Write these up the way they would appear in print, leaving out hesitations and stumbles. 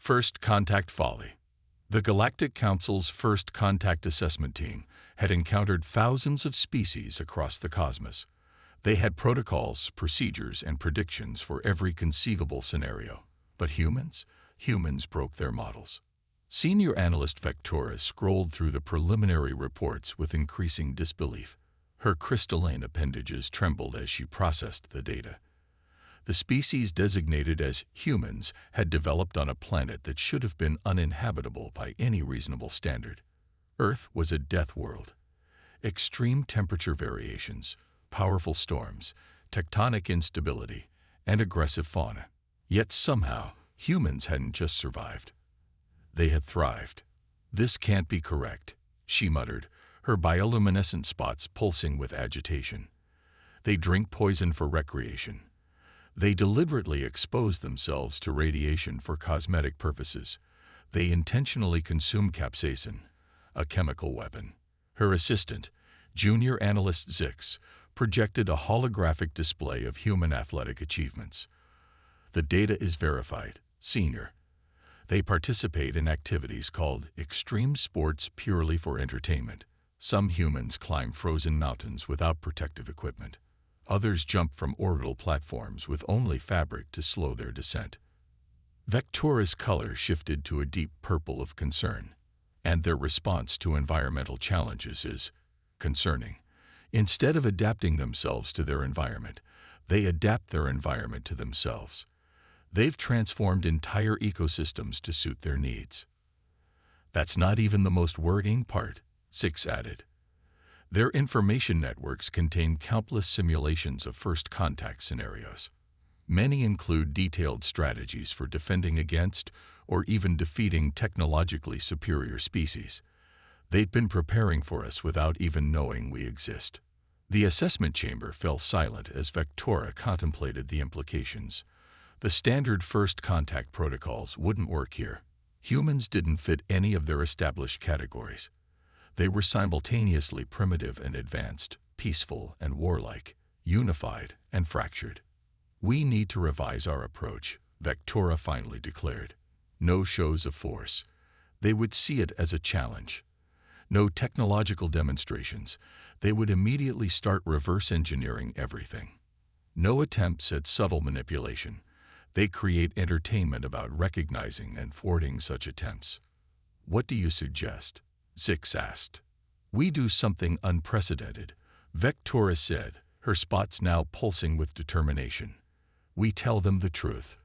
First Contact Folly. The Galactic Council's First Contact Assessment Team had encountered thousands of species across the cosmos. They had protocols, procedures, and predictions for every conceivable scenario. But humans? Humans broke their models. Senior analyst Vectora scrolled through the preliminary reports with increasing disbelief. Her crystalline appendages trembled as she processed the data. The species designated as humans had developed on a planet that should have been uninhabitable by any reasonable standard. Earth was a death world. Extreme temperature variations, powerful storms, tectonic instability, and aggressive fauna. Yet somehow, humans hadn't just survived. They had thrived. "This can't be correct," she muttered, her bioluminescent spots pulsing with agitation. They drink poison for recreation. They deliberately expose themselves to radiation for cosmetic purposes. They intentionally consume capsaicin, a chemical weapon. Her assistant, junior analyst Zix, projected a holographic display of human athletic achievements. "The data is verified, Senior. They participate in activities called extreme sports purely for entertainment. Some humans climb frozen mountains without protective equipment. Others jump from orbital platforms with only fabric to slow their descent." Vectora's color shifted to a deep purple of concern. "And their response to environmental challenges is concerning. Instead of adapting themselves to their environment, they adapt their environment to themselves. They've transformed entire ecosystems to suit their needs." "That's not even the most worrying part," Six added. "Their information networks contain countless simulations of first contact scenarios. Many include detailed strategies for defending against or even defeating technologically superior species. They've been preparing for us without even knowing we exist." The assessment chamber fell silent as Vectora contemplated the implications. The standard first contact protocols wouldn't work here. Humans didn't fit any of their established categories. They were simultaneously primitive and advanced, peaceful and warlike, unified and fractured. "We need to revise our approach," Vectora finally declared. "No shows of force. They would see it as a challenge. No technological demonstrations. They would immediately start reverse engineering everything. No attempts at subtle manipulation. They create entertainment about recognizing and thwarting such attempts." "What do you suggest?" Zix asked. "We do something unprecedented," Vectora said, her spots now pulsing with determination. "We tell them the truth.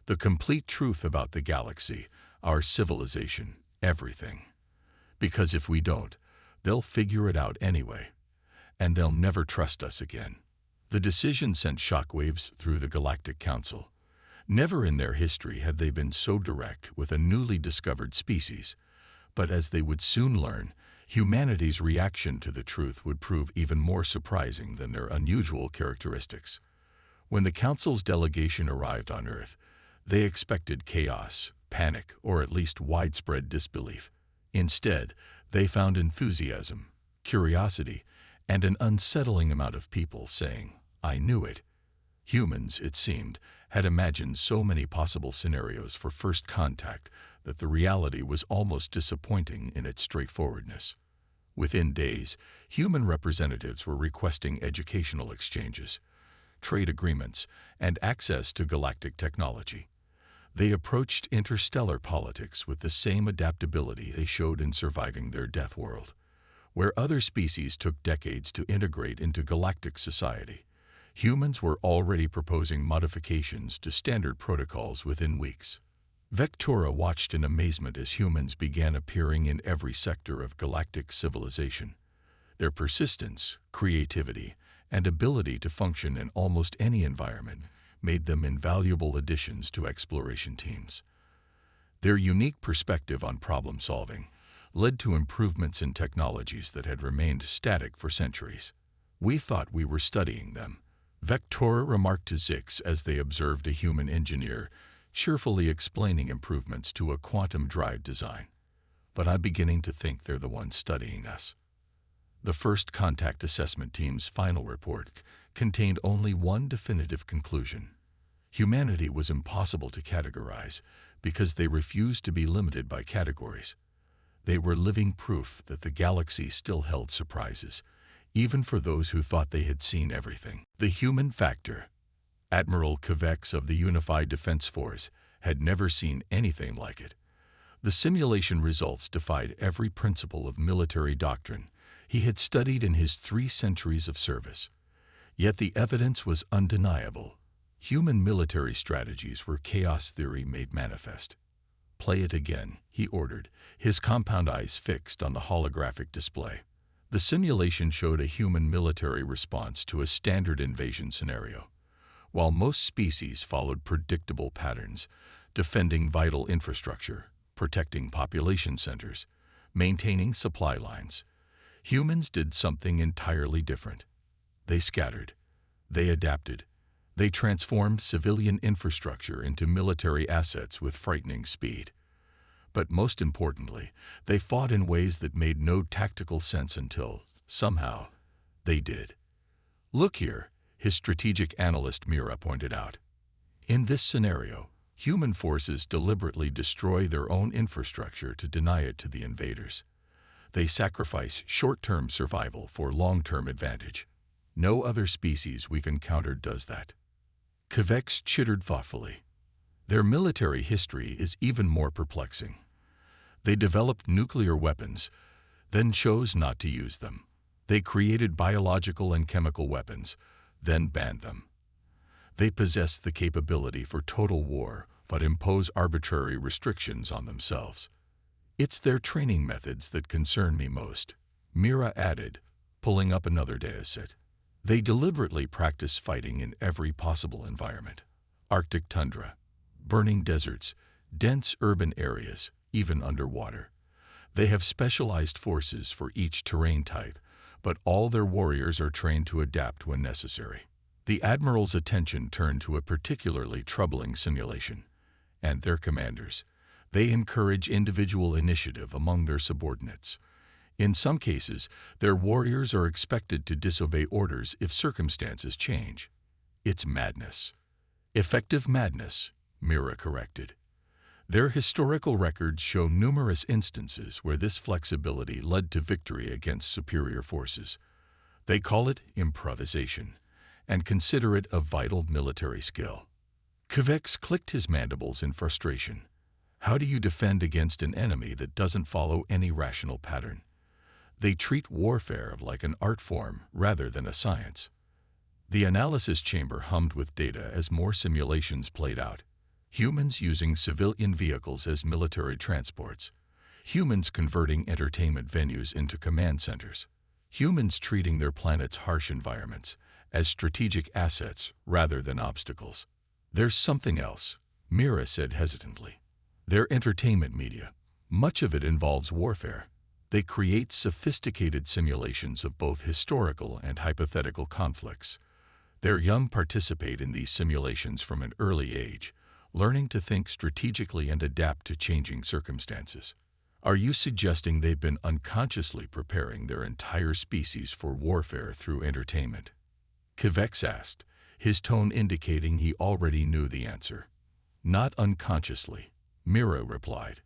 The complete truth about the galaxy, our civilization, everything. Because if we don't, they'll figure it out anyway. And they'll never trust us again." The decision sent shockwaves through the Galactic Council. Never in their history had they been so direct with a newly discovered species. But as they would soon learn, humanity's reaction to the truth would prove even more surprising than their unusual characteristics. When the Council's delegation arrived on Earth, they expected chaos, panic, or at least widespread disbelief. Instead, they found enthusiasm, curiosity, and an unsettling amount of people saying, "I knew it." Humans, it seemed, had imagined so many possible scenarios for first contact that the reality was almost disappointing in its straightforwardness. Within days, human representatives were requesting educational exchanges, trade agreements, and access to galactic technology. They approached interstellar politics with the same adaptability they showed in surviving their death world. Where other species took decades to integrate into galactic society, humans were already proposing modifications to standard protocols within weeks. Vectora watched in amazement as humans began appearing in every sector of galactic civilization. Their persistence, creativity, and ability to function in almost any environment made them invaluable additions to exploration teams. Their unique perspective on problem-solving led to improvements in technologies that had remained static for centuries. "We thought we were studying them," Vectora remarked to Zix as they observed a human engineer cheerfully explaining improvements to a quantum drive design. "But I'm beginning to think they're the ones studying us." The First Contact Assessment Team's final report contained only one definitive conclusion. Humanity was impossible to categorize because they refused to be limited by categories. They were living proof that the galaxy still held surprises, even for those who thought they had seen everything. The human factor. Admiral Kvex of the Unified Defense Force had never seen anything like it. The simulation results defied every principle of military doctrine he had studied in his 3 centuries of service. Yet the evidence was undeniable. Human military strategies were chaos theory made manifest. "Play it again," he ordered, his compound eyes fixed on the holographic display. The simulation showed a human military response to a standard invasion scenario. While most species followed predictable patterns, defending vital infrastructure, protecting population centers, maintaining supply lines, humans did something entirely different. They scattered. They adapted. They transformed civilian infrastructure into military assets with frightening speed. But most importantly, they fought in ways that made no tactical sense until, somehow, they did. "Look here," his strategic analyst Mira pointed out. "In this scenario, human forces deliberately destroy their own infrastructure to deny it to the invaders. They sacrifice short-term survival for long-term advantage. No other species we've encountered does that." Kvex chittered thoughtfully. "Their military history is even more perplexing. They developed nuclear weapons, then chose not to use them. They created biological and chemical weapons, then banned them. They possess the capability for total war, but impose arbitrary restrictions on themselves. It's their training methods that concern me most," Mira added, pulling up another dataset. "They deliberately practice fighting in every possible environment. Arctic tundra, burning deserts, dense urban areas, even underwater. They have specialized forces for each terrain type, but all their warriors are trained to adapt when necessary." The Admiral's attention turned to a particularly troubling simulation, and their commanders. They encourage individual initiative among their subordinates. In some cases, their warriors are expected to disobey orders if circumstances change. "It's madness." "Effective madness," Mira corrected. Their historical records show numerous instances where this flexibility led to victory against superior forces. They call it improvisation, and consider it a vital military skill. Kvex clicked his mandibles in frustration. How do you defend against an enemy that doesn't follow any rational pattern? They treat warfare like an art form rather than a science. The analysis chamber hummed with data as more simulations played out. Humans using civilian vehicles as military transports. Humans converting entertainment venues into command centers. Humans treating their planet's harsh environments as strategic assets rather than obstacles. "There's something else," Mira said hesitantly. "Their entertainment media. Much of it involves warfare. They create sophisticated simulations of both historical and hypothetical conflicts. Their young participate in these simulations from an early age, learning to think strategically and adapt to changing circumstances." "Are you suggesting they've been unconsciously preparing their entire species for warfare through entertainment?" Kvex asked, his tone indicating he already knew the answer. "Not unconsciously," Mira replied.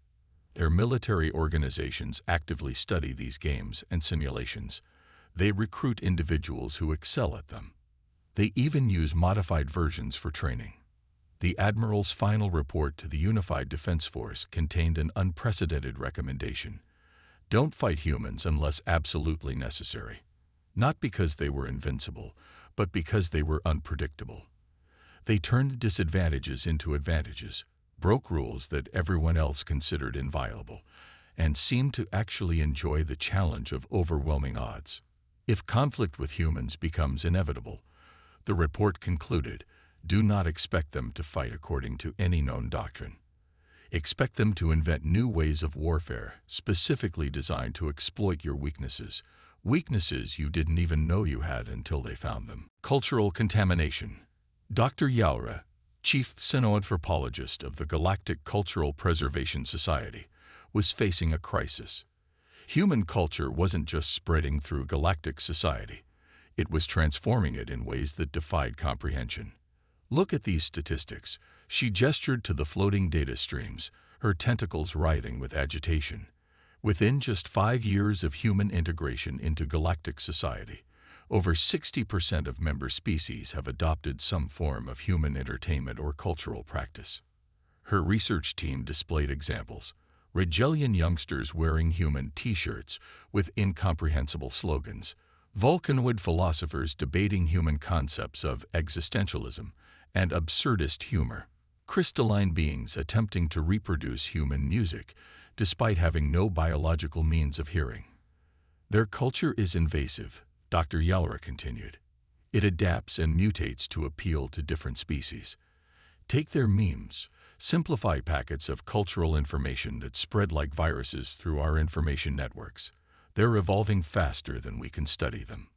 "Their military organizations actively study these games and simulations. They recruit individuals who excel at them. They even use modified versions for training." The Admiral's final report to the Unified Defense Force contained an unprecedented recommendation. Don't fight humans unless absolutely necessary. Not because they were invincible, but because they were unpredictable. They turned disadvantages into advantages, broke rules that everyone else considered inviolable, and seemed to actually enjoy the challenge of overwhelming odds. If conflict with humans becomes inevitable, the report concluded, do not expect them to fight according to any known doctrine. Expect them to invent new ways of warfare specifically designed to exploit your weaknesses you didn't even know you had until they found them. Cultural contamination. Dr. Yaura, chief xenoanthropologist of the Galactic Cultural Preservation Society, was facing a crisis. Human culture wasn't just spreading through galactic society. It was transforming it in ways that defied comprehension. "Look at these statistics," She gestured to the floating data streams, her tentacles writhing with agitation. Within just 5 years of human integration into galactic society, over 60% of member species have adopted some form of human entertainment or cultural practice. Her research team displayed examples: Rigelian youngsters wearing human T-shirts with incomprehensible slogans, Vulcanwood philosophers debating human concepts of existentialism and absurdist humor, crystalline beings attempting to reproduce human music despite having no biological means of hearing. Their culture is invasive, Dr. Yalra continued. It adapts and mutates to appeal to different species. Take their memes, simplify packets of cultural information that spread like viruses through our information networks. They're evolving faster than we can study them.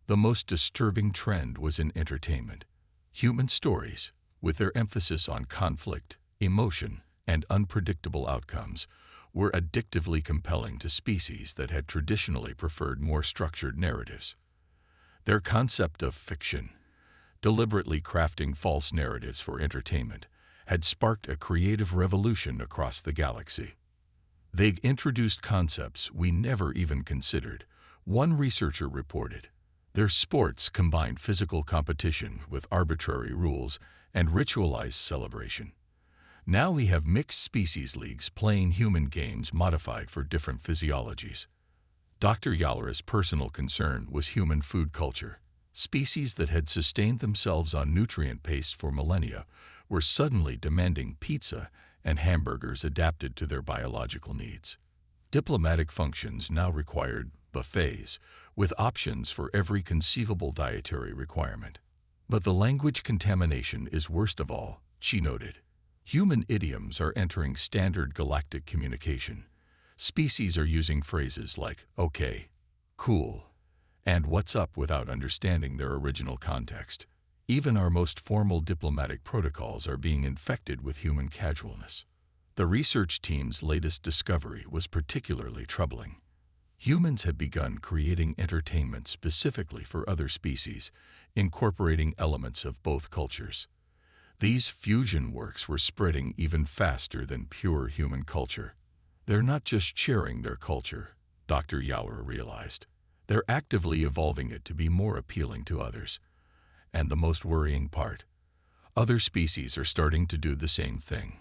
The most disturbing trend was in entertainment. Human stories, with their emphasis on conflict, emotion, and unpredictable outcomes, were addictively compelling to species that had traditionally preferred more structured narratives. Their concept of fiction, deliberately crafting false narratives for entertainment, had sparked a creative revolution across the galaxy. They introduced concepts we never even considered. One researcher reported, their sports combined physical competition with arbitrary rules and ritualized celebration. Now we have mixed species leagues playing human games modified for different physiologies. Dr. Yalra's personal concern was human food culture. Species that had sustained themselves on nutrient paste for millennia were suddenly demanding pizza and hamburgers adapted to their biological needs. Diplomatic functions now required buffets with options for every conceivable dietary requirement. But the language contamination is worst of all, she noted. Human idioms are entering standard galactic communication. Species are using phrases like okay, cool, and what's up without understanding their original context. Even our most formal diplomatic protocols are being infected with human casualness. The research team's latest discovery was particularly troubling. Humans had begun creating entertainment specifically for other species, incorporating elements of both cultures. These fusion works were spreading even faster than pure human culture. They're not just sharing their culture, Dr. Yalra realized. They're actively evolving it to be more appealing to others. And the most worrying part, other species are starting to do the same thing.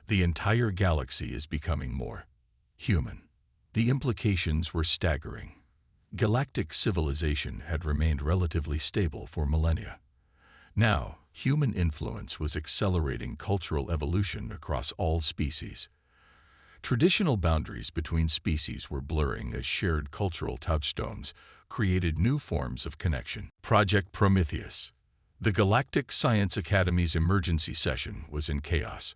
The entire galaxy is becoming more human. The implications were staggering. Galactic civilization had remained relatively stable for millennia. Now, human influence was accelerating cultural evolution across all species. Traditional boundaries between species were blurring as shared cultural touchstones created new forms of connection. Project Prometheus. The Galactic Science Academy's emergency session was in chaos.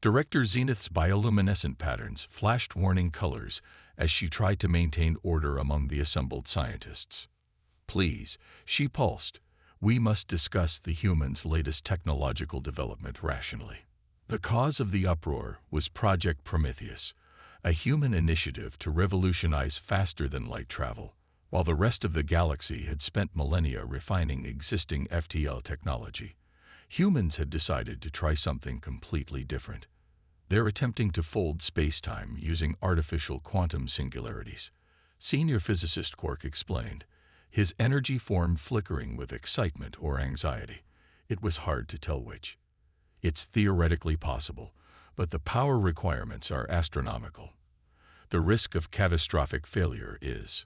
Director Zenith's bioluminescent patterns flashed warning colors as she tried to maintain order among the assembled scientists. Please, she pulsed, we must discuss the humans' latest technological development rationally. The cause of the uproar was Project Prometheus, a human initiative to revolutionize faster-than-light travel, while the rest of the galaxy had spent millennia refining existing FTL technology. Humans had decided to try something completely different. They're attempting to fold space-time using artificial quantum singularities. Senior physicist Quark explained, his energy form flickering with excitement or anxiety. It was hard to tell which. It's theoretically possible, but the power requirements are astronomical. The risk of catastrophic failure is.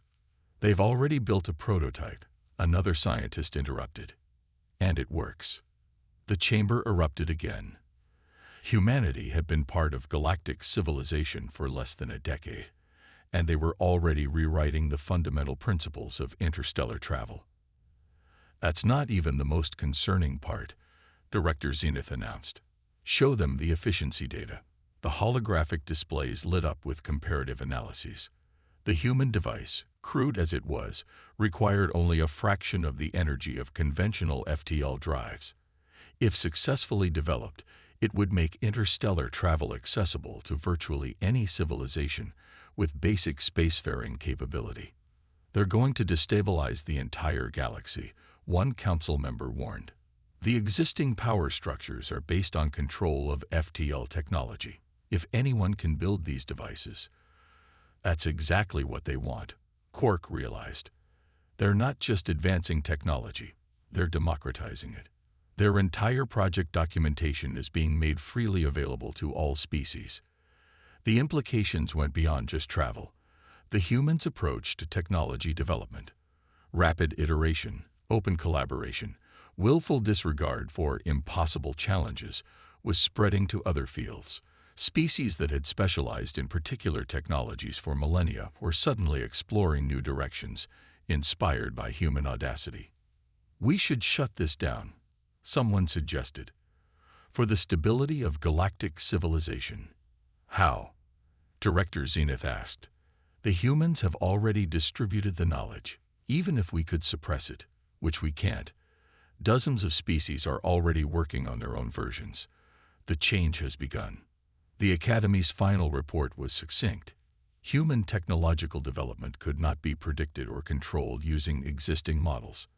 They've already built a prototype, another scientist interrupted. And it works. The chamber erupted again. Humanity had been part of galactic civilization for less than a decade, and they were already rewriting the fundamental principles of interstellar travel. That's not even the most concerning part, Director Zenith announced. Show them the efficiency data. The holographic displays lit up with comparative analyses. The human device, crude as it was, required only a fraction of the energy of conventional FTL drives. If successfully developed, it would make interstellar travel accessible to virtually any civilization with basic spacefaring capability. They're going to destabilize the entire galaxy, one council member warned. The existing power structures are based on control of FTL technology. If anyone can build these devices, that's exactly what they want, Quark realized. They're not just advancing technology, they're democratizing it. Their entire project documentation is being made freely available to all species. The implications went beyond just travel. The humans' approach to technology development, rapid iteration, open collaboration, willful disregard for impossible challenges, was spreading to other fields. Species that had specialized in particular technologies for millennia were suddenly exploring new directions, inspired by human audacity. We should shut this down, someone suggested, for the stability of galactic civilization. How? Director Zenith asked. The humans have already distributed the knowledge, even if we could suppress it, which we can't. Dozens of species are already working on their own versions. The change has begun. The Academy's final report was succinct. Human technological development could not be predicted or controlled using existing models.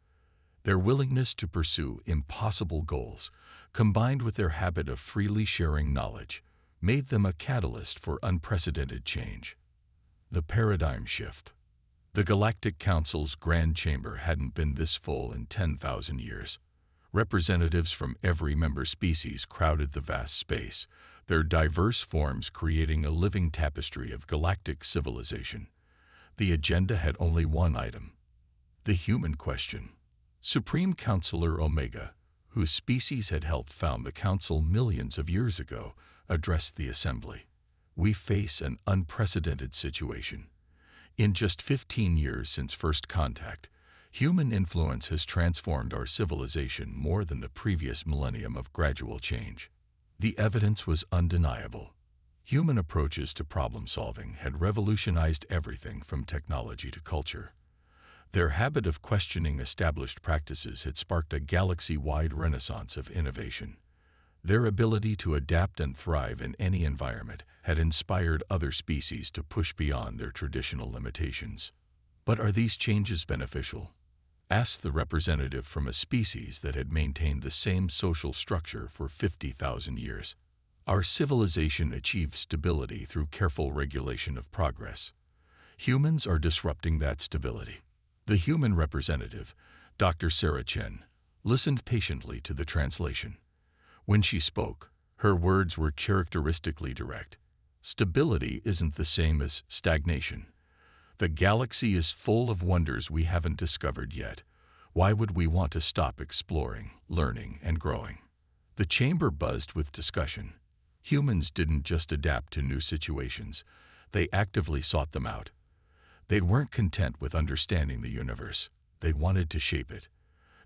Their willingness to pursue impossible goals, combined with their habit of freely sharing knowledge, made them a catalyst for unprecedented change. The paradigm shift. The Galactic Council's Grand Chamber hadn't been this full in 10,000 years. Representatives from every member species crowded the vast space, their diverse forms creating a living tapestry of galactic civilization. The agenda had only one item: the human question. Supreme Counselor Omega, whose species had helped found the Council millions of years ago, addressed the Assembly. We face an unprecedented situation. In just 15 years since first contact, human influence has transformed our civilization more than the previous millennium of gradual change. The evidence was undeniable. Human approaches to problem-solving had revolutionized everything from technology to culture. Their habit of questioning established practices had sparked a galaxy-wide renaissance of innovation. Their ability to adapt and thrive in any environment had inspired other species to push beyond their traditional limitations. But are these changes beneficial? Asked the representative from a species that had maintained the same social structure for 50,000 years. Our civilization achieved stability through careful regulation of progress. Humans are disrupting that stability. The human representative, Dr. Sarah Chen, listened patiently to the translation. When she spoke, her words were characteristically direct. Stability isn't the same as stagnation. The galaxy is full of wonders we haven't discovered yet. Why would we want to stop exploring, learning, and growing? The chamber buzzed with discussion. Humans didn't just adapt to new situations. They actively sought them out. They weren't content with understanding the universe. They wanted to shape it.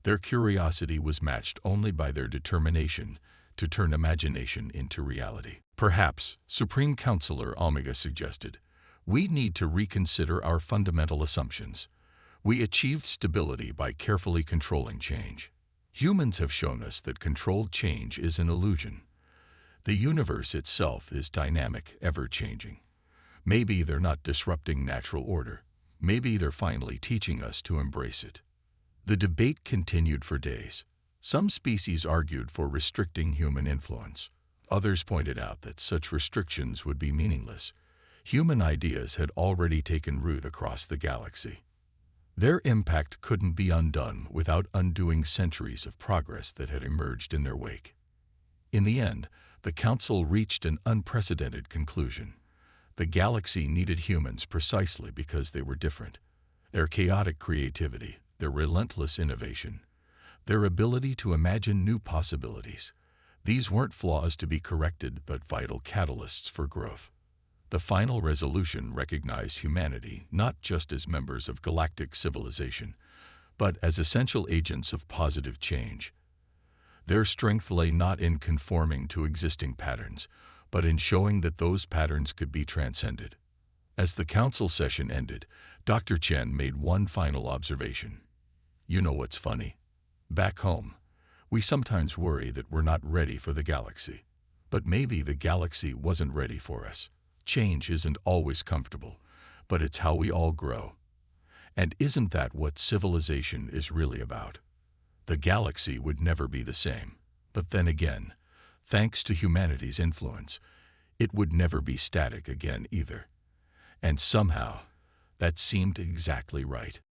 Their curiosity was matched only by their determination to turn imagination into reality. Perhaps, Supreme Counselor Omega suggested, we need to reconsider our fundamental assumptions. We achieved stability by carefully controlling change. Humans have shown us that controlled change is an illusion. The universe itself is dynamic, ever-changing. Maybe they're not disrupting natural order. Maybe they're finally teaching us to embrace it. The debate continued for days. Some species argued for restricting human influence. Others pointed out that such restrictions would be meaningless. Human ideas had already taken root across the galaxy. Their impact couldn't be undone without undoing centuries of progress that had emerged in their wake. In the end, the Council reached an unprecedented conclusion. The galaxy needed humans precisely because they were different. Their chaotic creativity, their relentless innovation, their ability to imagine new possibilities. These weren't flaws to be corrected, but vital catalysts for growth. The final resolution recognized humanity not just as members of galactic civilization, but as essential agents of positive change. Their strength lay not in conforming to existing patterns, but in showing that those patterns could be transcended. As the council session ended, Dr. Chen made one final observation. You know what's funny? Back home, we sometimes worry that we're not ready for the galaxy. But maybe the galaxy wasn't ready for us. Change isn't always comfortable, but it's how we all grow. And isn't that what civilization is really about? The galaxy would never be the same. But then again, thanks to humanity's influence, it would never be static again either. And somehow, that seemed exactly right.